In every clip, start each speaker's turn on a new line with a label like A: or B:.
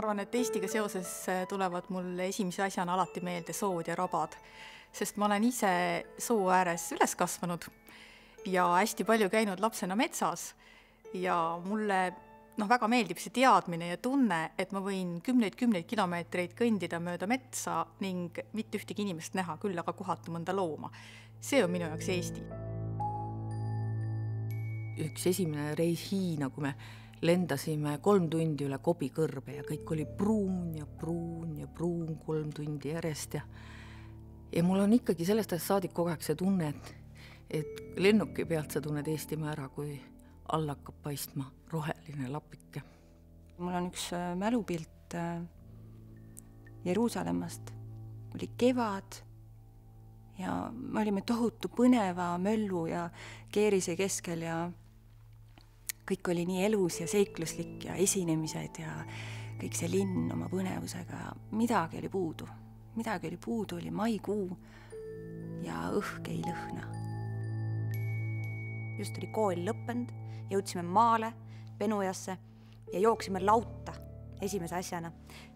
A: arvan, et Eestiga seoses tulevad mul esimese asjana alati meelde sood ja rabad, sest ma olen ise soo ääres üles kasvanud ja hästi palju käinud lapsena metsas ja mulle väga meeldib see teadmine ja tunne, et ma võin kümneid kilomeetreid kõndida mööda metsa ning mitte ühtegi inimest näha, küll aga kohata mõnda looma. See on minu jaoks Eesti.
B: Üks esimene reis Hiina, kui me lendasime 3 tundi üle Kobikõrbe ja kõik oli pruun ja 3 tundi järjest. Ja mul on ikkagi sellest ajast saadik kogu aeg see tunne, et lennuki pealt sa tunned Eestimaa ära, kui all hakkab paistma roheline lapike.
C: Mul on üks mälupilt Jeruusalemmast. Oli kevad ja me olime tohutu põneva möllu ja keerise keskel ja kõik oli nii elus ja seikluslik ja esinemised ja kõik see linn oma põnevusega. Midagi oli puudu. Oli maikuu ja õhk ei lõhna.
D: Just oli kool lõppend, jõudsime maale, Penujasse ja jooksime lauta esimese asjana,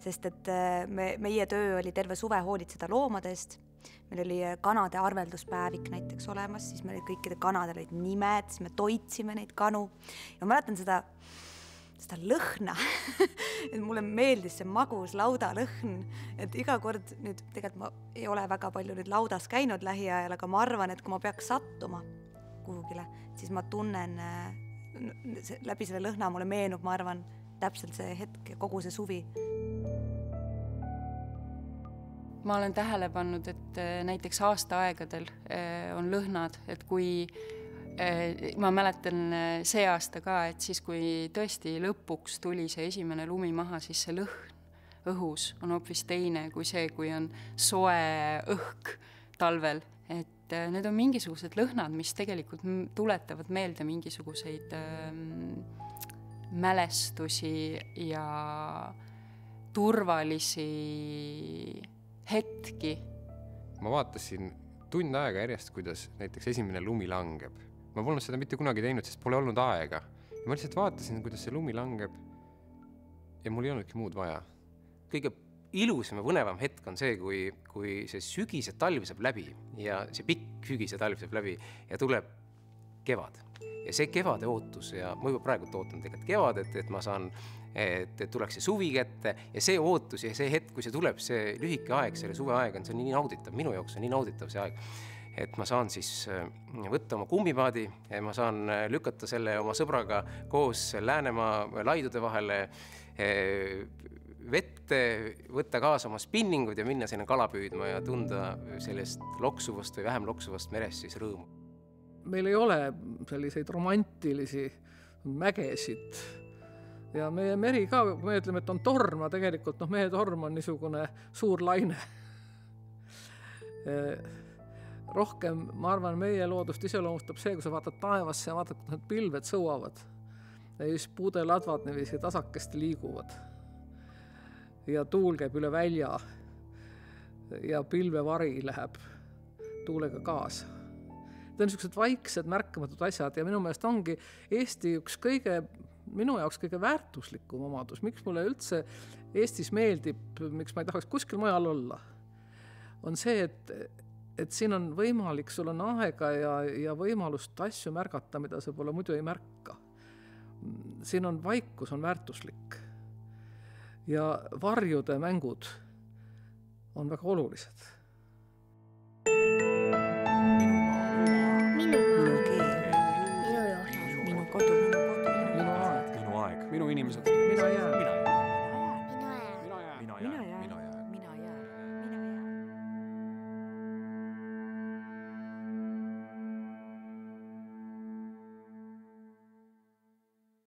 D: sest et meie töö oli terve suve hoolitseda loomadest. Meil oli kanade arvelduspäevik näiteks olemas, siis meil kõikide kanadel olid nimed, siis me toitsime neid kanu. Ja ma mäletan seda lõhna, et mulle meeldis see magus lauda lõhn, et iga kord nüüd, tegelikult ma ei ole väga palju nüüd laudas käinud lähiajal, aga ma arvan, et kui ma peaks sattuma kuhugile, siis ma tunnen läbi selle lõhna, mulle meenub, ma arvan, täpselt see hetk ja kogu see suvi.
C: Ma olen tähele pannud, et näiteks aastaaegadel on lõhnad, et kui ma mäletan see aasta ka, et siis kui tõesti lõpuks tuli see esimene lumi maha, siis see lõhn õhus on hoopis teine kui see, kui on soe õhk talvel. Et need on mingisugused lõhnad, mis tegelikult tuletavad meelde mingisuguseid mälestusi ja turvalisi hetki.
E: Ma vaatasin tund aega järjest, kuidas näiteks esimene lumi langeb. Ma polnud seda mitte kunagi teinud, sest pole olnud aega. Ja ma lihtsalt vaatasin, kuidas see lumi langeb ja mul ei olnudki muud vaja. Kõige ilusam ja põnevam hetk on see, kui see sügis ja talv saab läbi ja see pikk sügis ja talv saab läbi ja tuleb kevad. Ja see kevade ootus ja ma juba praegu ootan tegelikult kevadet, et ma saan, et tuleks see suvi kätte ja see ootus ja see hetk, kui see tuleb, see lühike aeg, selle suve aeg on see nii nauditav, minu jaoks on nii nauditav see aeg, et ma saan siis võtta oma kummipaadi ja ma saan lükata selle oma sõbraga koos Läänemaa laidude vahele vette, võtta kaasa oma spinningud ja minna sinna kala püüdma ja tunda sellest loksuvast või vähem loksuvast merest siis rõõmu.
F: Meil ei ole selliseid romantilisi mägesid ja meie meri ka, kui me ütleme, et on torm, tegelikult meie torm on niisugune suur laine. Rohkem, ma arvan, meie loodust iseloomustab see, kui sa vaatad taevasse ja vaatad, kui need pilved sõuavad ja siis puudeladvad niiviisi tasakesti liiguvad ja tuul käib üle välja ja pilvevari läheb tuulega kaasa. Need on niisugused vaiksed märkamatud asjad ja minu meelest ongi Eesti üks minu jaoks kõige väärtuslikum omadus. Miks mulle üldse Eestis meeldib, miks ma ei tahaks kuskil mujal olla, on see, et siin on võimalik, sul on aega ja võimalust asju märgata, mida sa pole muidu ei märka. Siin on vaikus, on väärtuslik ja varjude mängud on väga olulised.